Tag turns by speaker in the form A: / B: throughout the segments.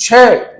A: 6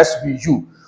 A: SBU,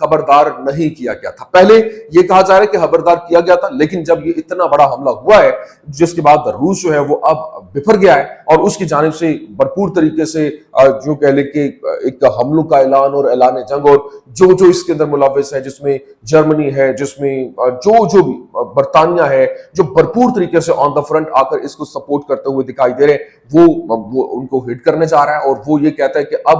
A: خبردار نہیں کیا گیا تھا. پہلے یہ کہا جا رہا ہے کہ خبردار کیا گیا تھا, لیکن جب یہ اتنا بڑا حملہ ہوا ہے جس کے بعد روس جو ہے وہ اب بفر گیا ہے اور اس کی جانب سے بھرپور طریقے سے جو کہہ لیں کہ ایک حملوں کا اعلان اور اعلان جنگ اور جو اس کے اندر ملوث ہے, جس میں جرمنی ہے, جس میں جو بھی برطانیہ ہے, جو بھرپور طریقے سے آن دا فرنٹ آ کر اس کو سپورٹ کرتے ہوئے دکھائی دے رہے ہیں, وہ ان کو ہٹ کرنے جا رہا ہے. اور وہ یہ کہتا ہے کہ اب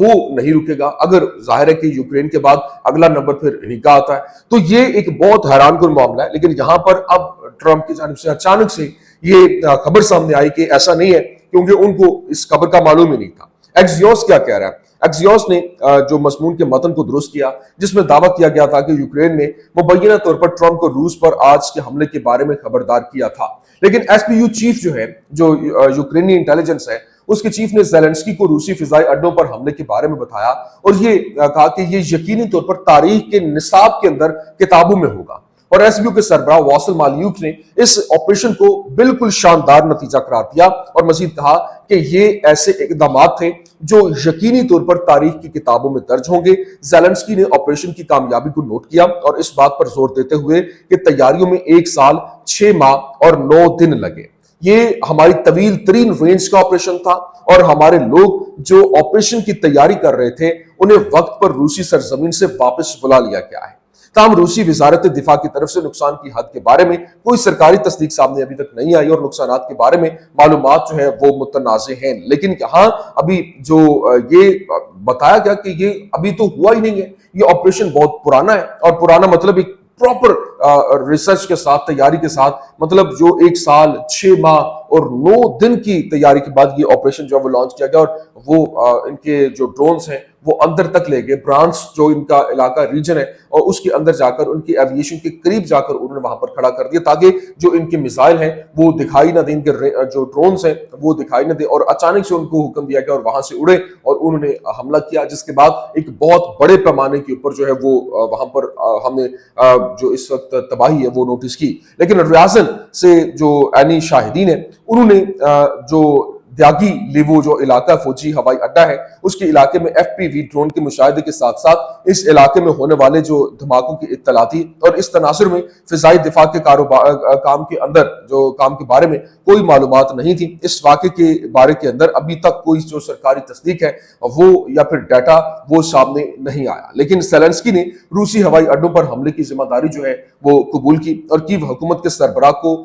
A: وہ نہیں رکے گا. اگر ظاہر ہے کہ یوکرین کے بعد اگلا نمبر پھر انہی کا آتا ہے, تو یہ ایک بہت حیران کن معاملہ ہے. لیکن یہاں پر اب ٹرمپ کی جانب سے اچانک سے یہ خبر سامنے آئی کہ ایسا نہیں ہے, کیونکہ ان کو اس خبر کا معلوم ہی نہیں تھا. ایکسیوس کیا کہہ رہا ہے؟ ایکسیوس نے جو مضمون کے متن کو درست کیا جس میں دعویٰ کیا گیا تھا کہ یوکرین نے مبینہ طور پر ٹرمپ کو روس پر آج کے حملے کے بارے میں خبردار کیا تھا. لیکن ایس پی یو چیف جو ہے, جو یوکرینی انٹیلیجنس ہے, اس کے چیف نے زیلنسکی کو روسی فضائی اڈوں پر حملے کے بارے میں بتایا اور یہ کہا کہ یہ یقینی طور پر تاریخ کے نصاب کے اندر کتابوں میں ہوگا. اور ایس بی او کے سربراہ واسل مالیوک نے اس آپریشن کو بالکل شاندار نتیجہ قرار دیا اور مزید کہا کہ یہ ایسے اقدامات تھے جو یقینی طور پر تاریخ کی کتابوں میں درج ہوں گے. زیلنسکی نے آپریشن کی کامیابی کو نوٹ کیا اور اس بات پر زور دیتے ہوئے کہ تیاریوں میں 1 سال 6 ماہ اور 9 دن لگے. یہ ہماری طویل ترین رینج کا آپریشن تھا اور ہمارے لوگ جو آپریشن کی تیاری کر رہے تھے انہیں وقت پر روسی سرزمین سے واپس بلا لیا گیا ہے. تاہم روسی وزارت دفاع کی طرف سے نقصان کی حد کے بارے میں کوئی سرکاری تصدیق سامنے ابھی تک نہیں آئی اور نقصانات کے بارے میں معلومات جو ہے وہ متنازع ہیں. لیکن یہاں ابھی جو یہ بتایا گیا کہ یہ ابھی تو ہوا ہی نہیں ہے, یہ آپریشن بہت پرانا ہے, اور پرانا مطلب ایک پراپر ریسرچ کے ساتھ, تیاری کے ساتھ, مطلب جو 1 سال 6 ماہ اور 9 دن کی تیاری کے بعد یہ آپریشن جو ہے وہ لانچ کیا گیا. اور وہ ان کے جو ڈرونز ہیں وہ اندر تک لے گئے, برانس جو ان کا علاقہ ریجن ہے اور اس کے اندر جا کر ان کی ایویشن کے قریب جا کر انہوں نے وہاں پر کھڑا کر دیا تاکہ جو ان کے میزائل ہیں وہ دکھائی نہ دیں, ان کے جو ڈرونز ہیں وہ دکھائی نہ دیں. اور اچانک سے ان کو حکم دیا گیا اور وہاں سے اڑے اور انہوں نے حملہ کیا, جس کے بعد ایک بہت بڑے پیمانے کے اوپر جو ہے وہ وہاں پر ہم نے جو اس وقت تباہی ہے وہ نوٹس کی. لیکن ریاضن سے جو عینی شاہدین ہیں انہوں نے جو دیاگی لیوو جو علاقہ فوجی ہوائی اڈا ہے اس کے علاقے میں ایف پی وی ڈرون کے مشاہدے کے ساتھ ساتھ اس علاقے میں ہونے والے جو دھماکوں کی اطلاع تھی اور اس تناظر میں فضائی دفاع کے کام کے اندر جو کام کے بارے میں کوئی معلومات نہیں تھی. اس واقعے کے بارے کے اندر ابھی تک کوئی جو سرکاری تصدیق ہے وہ یا پھر ڈیٹا وہ سامنے نہیں آیا. لیکن زیلنسکی نے روسی ہوائی اڈوں پر حملے کی ذمہ داری جو ہے وہ قبول کی اور کیو حکومت کے سربراہ کو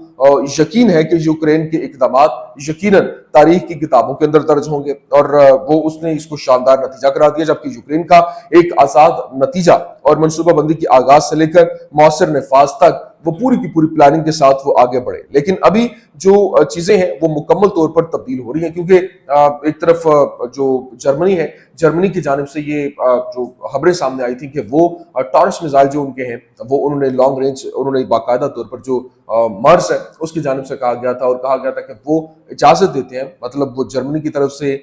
A: یقین ہے کہ یوکرین کے اقدامات یقیناً تاریخ کی کتابوں کے اندر درج ہوں گے. اور وہ اس نے اس کو شاندار نتیجہ قرار دیا, جبکہ یوکرین کا ایک آزاد نتیجہ اور منصوبہ بندی کی آغاز سے لے کر مؤثر نفاذ تک وہ پوری کی پوری پلاننگ کے ساتھ وہ آگے بڑھے. لیکن ابھی جو چیزیں ہیں وہ مکمل طور پر تبدیل ہو رہی ہیں, کیونکہ ایک طرف جو جرمنی ہے, جرمنی کی جانب سے یہ جو خبریں سامنے آئی تھیں کہ وہ ٹارس میزائل جو ان کے ہیں وہ انہوں نے لانگ رینج, انہوں نے باقاعدہ طور پر جو مرس ہے اس کی جانب سے کہا گیا تھا اور کہا گیا تھا کہ وہ اجازت دیتے ہیں, مطلب وہ جرمنی کی طرف سے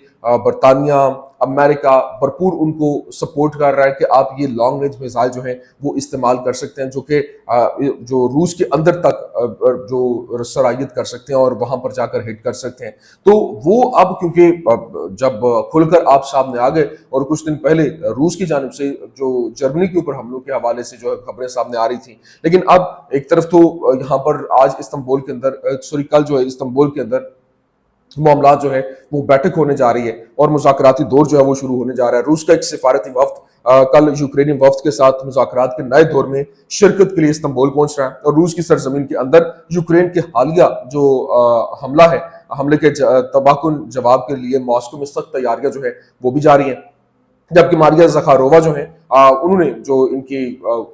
A: برطانیہ, امریکہ بھرپور ان کو سپورٹ کر رہا ہے کہ آپ یہ لانگ رینج میزائل جو ہیں وہ استعمال کر سکتے ہیں, جو کہ جو روس کے اندر تک جو سرایت کر سکتے ہیں اور وہاں پر جا کر ہٹ کر سکتے ہیں. تو وہ اب کیونکہ جب کھل کر آپ سامنے آ گئے اور کچھ دن پہلے روس کی جانب سے جو جرمنی کے اوپر حملوں کے حوالے سے جو خبریں سامنے آ رہی تھیں, لیکن اب ایک طرف تو یہاں پر آج استنبول کے اندر کل جو ہے استنبول کے اندر معاملات جو ہے وہ بیٹھک ہونے جا رہی ہے اور مذاکراتی دور جو ہے وہ شروع ہونے جا رہا ہے. روس کا ایک سفارتی وفد کل یوکرینی وفد کے ساتھ مذاکرات کے نئے دور میں شرکت کے لیے استنبول پہنچ رہا ہے اور روس کی سرزمین کے اندر یوکرین کے حالیہ جو حملہ ہے, حملے کے تباہ کن جواب کے لیے ماسکو میں سخت تیاریاں جو ہے وہ بھی جاری ہیں. جبکہ ماریا زخارووا جو ہیں انہوں نے جو ان کی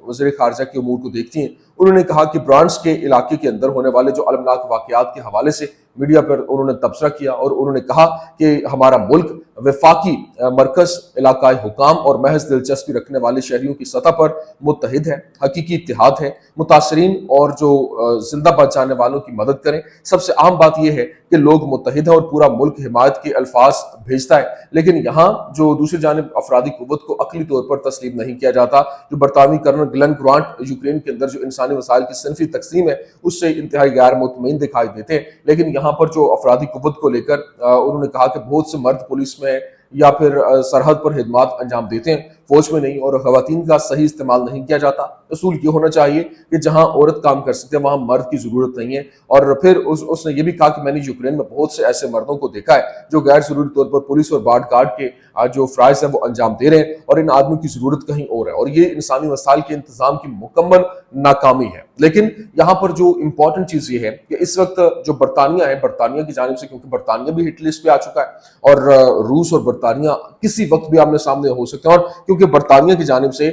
A: وزیر خارجہ کے امور کو دیکھتی ہیں, انہوں نے کہا کہ برانس کے علاقے کے اندر ہونے والے جو المناک واقعات کے حوالے سے میڈیا پر انہوں نے تبصرہ کیا اور انہوں نے کہا کہ ہمارا ملک وفاقی مرکز, علاقائی حکام اور محض دلچسپی رکھنے والے شہریوں کی سطح پر متحد ہے, حقیقی اتحاد ہے, متاثرین اور جو زندہ بچ جانے والوں کی مدد کریں. سب سے عام بات یہ ہے کہ لوگ متحد ہیں اور پورا ملک حمایت کے الفاظ بھیجتا ہے, لیکن یہاں جو دوسری جانب افرادی قوت کو عقلی طور پر تسلیم نہیں کیا جاتا. جو برطانوی کرنل گلن گرانٹ یوکرین کے اندر جو انسانی وسائل کی صنفی تقسیم ہے اس سے انتہائی غیر مطمئن دکھائی دیتے ہیں, لیکن یہاں پر جو افرادی قوت کو لے کر انہوں نے کہا کہ بہت سے مرد پولیس میں یا پھر سرحد پر خدمات انجام دیتے ہیں. فوج میں نہیں اور خواتین کا صحیح استعمال نہیں کیا جاتا۔ اصول یہ ہونا چاہیے کہ جہاں عورت کام کر سکتے ہیں وہاں مرد کی ضرورت نہیں ہے۔ اور پھر اس نے یہ بھی کہا کہ میں نے یوکرین میں بہت سے ایسے مردوں کو دیکھا ہے جو غیر ضروری طور پر پولیس اور باڈ گارڈ کے جو فرائض ہیں وہ انجام دے رہے ہیں اور ان آدمیوں کی ضرورت کہیں اور ہے، اور یہ انسانی وسائل کے انتظام کی مکمل ناکامی ہے۔ لیکن یہاں پر جو امپورٹنٹ چیز یہ ہے کہ اس وقت جو برطانیہ ہے، برطانیہ کی جانب سے، کیونکہ برطانیہ بھی ہٹ لسٹ پہ آ چکا ہے اور روس اور برطانیہ کسی وقت بھی آمنے سامنے ہو سکتے ہیں، اور کیونکہ برطانیہ کی جانب سے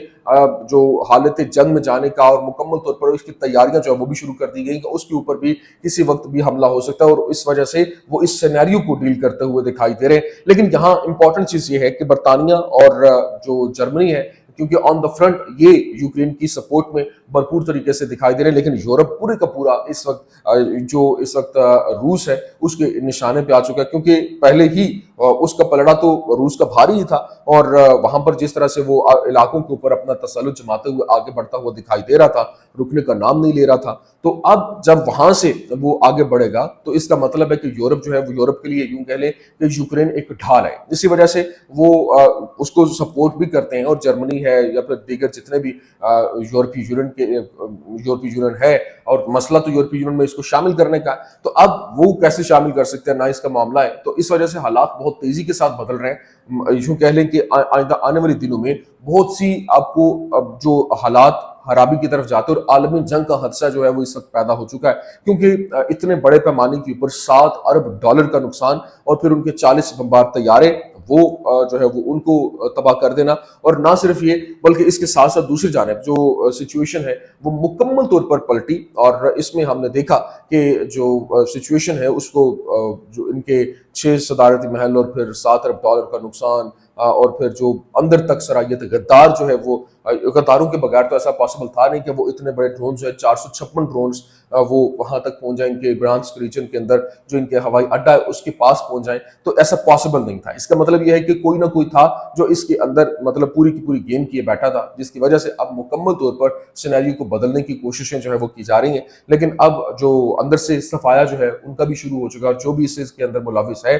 A: جو حالت جنگ میں جانے کا اور مکمل طور پر اس کی تیاریاں جو ہے وہ بھی شروع کر دی گئی کہ اس کے اوپر بھی کسی وقت بھی حملہ ہو سکتا ہے، اور اس وجہ سے وہ اس سینیریو کو ڈیل کرتے ہوئے دکھائی دے رہے ہیں۔ لیکن یہاں امپورٹنٹ چیز یہ ہے کہ برطانیہ اور جو جرمنی ہے، کیونکہ آن دا فرنٹ یہ یوکرین کی سپورٹ میں بھرپور طریقے سے دکھائی دے رہے ہیں، لیکن یورپ پورے کا پورا اس وقت روس ہے اس کے نشانے پہ آ چکا ہے، کیونکہ پہلے ہی اس کا پلڑا تو روس کا بھاری ہی تھا، اور وہاں پر جس طرح سے وہ علاقوں کے اوپر اپنا تسلط جماتے ہوئے آگے بڑھتا ہوا دکھائی دے رہا تھا، رکنے کا نام نہیں لے رہا تھا، تو اب جب وہاں سے وہ آگے بڑھے گا تو اس کا مطلب ہے کہ یورپ جو ہے وہ یورپ کے لیے یوں کہہ لیں کہ یوکرین ایک ڈھال ہے، اسی وجہ سے وہ اس کو سپورٹ بھی کرتے ہیں، اور جرمنی ہے یا پھر دیگر جتنے بھی یورپی یونین ہے، اور مسئلہ تو یورپی یونین میں اس کو شامل کرنے کا ہے، تو اب وہ کیسے شامل کر سکتے ہیں، نہ اس کا معاملہ ہے، تو اس وجہ سے حالات بہت تیزی کے ساتھ بدل رہے ہیں۔ یوں کہہ لیں کہ آئندہ آنے والی دنوں میں بہت سی آپ کو جو حالات خرابی کی طرف جاتے ہیں، اور عالمی جنگ کا حادثہ جو ہے وہ اس وقت پیدا ہو چکا ہے، کیونکہ اتنے بڑے پیمانے کے اوپر $7 ارب کا نقصان، اور پھر ان کے 40 بمبار طیارے وہ جو ہے وہ ان کو تباہ کر دینا، اور نہ صرف یہ بلکہ اس کے ساتھ ساتھ دوسری جانب جو سچویشن ہے وہ مکمل طور پر پلٹی، اور اس میں ہم نے دیکھا کہ جو سچویشن ہے اس کو جو ان کے 6 صدارتی محل اور پھر $7 ارب کا نقصان، اور پھر جو اندر تک صلاحیت غدار جو ہے وہ غداروں کے بغیر تو ایسا پاسبل تھا نہیں کہ وہ اتنے بڑے ڈرونز جو ہے 456 ڈرونز وہ وہاں تک پہنچ جائیں، ان کے برانسک ریجن کے اندر جو ان کے ہوائی اڈا ہے اس کے پاس پہنچ جائیں، تو ایسا پاسبل نہیں تھا۔ اس کا مطلب یہ ہے کہ کوئی نہ کوئی تھا جو اس کے اندر مطلب پوری کی پوری گیم کیے بیٹھا تھا، جس کی وجہ سے اب مکمل طور پر سینیریو کو بدلنے کی کوششیں جو ہے وہ کی جا رہی ہیں، لیکن اب جو اندر سے صفایا جو ہے ان کا بھی شروع ہو چکا ہے، جو بھی اس کے اندر ملوث ہے،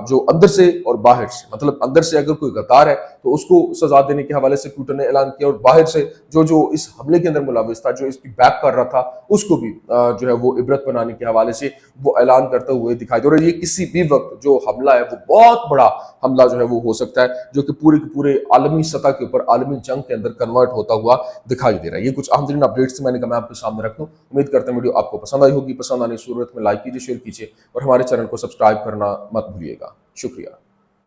A: جو اندر سے اور باہر سے، مطلب اندر سے اگر کوئی غدار ہے تو اس کو سزا دینے کے حوالے سے پوٹن نے اعلان کیا، اور باہر سے جو اس حملے کے اندر ملوث تھا، جو اس کی بیک کر رہا تھا، اس کو بھی جو ہے وہ عبرت بنانے کے حوالے سے وہ اعلان کرتے ہوئے دکھائی دے رہا ہے۔ یہ کسی بھی وقت جو حملہ ہے وہ بہت بڑا حملہ جو ہے وہ ہو سکتا ہے، جو کہ پورے کے پورے عالمی سطح کے اوپر عالمی جنگ کے اندر کنورٹ ہوتا ہوا دکھائی دے رہا ہے۔ یہ کچھ اہم ترین اپڈیٹس تھے، میں نے کہا میں آپ کے سامنے رکھتا ہوں۔ امید کرتے ہیں ویڈیو آپ کو پسند آئی ہوگی، پسند آنے کی صورت میں لائک کیجیے، شیئر کیجیے، اور ہمارے چینل کو سبسکرائب کرنا مت بھولیے گا۔ شکریہ۔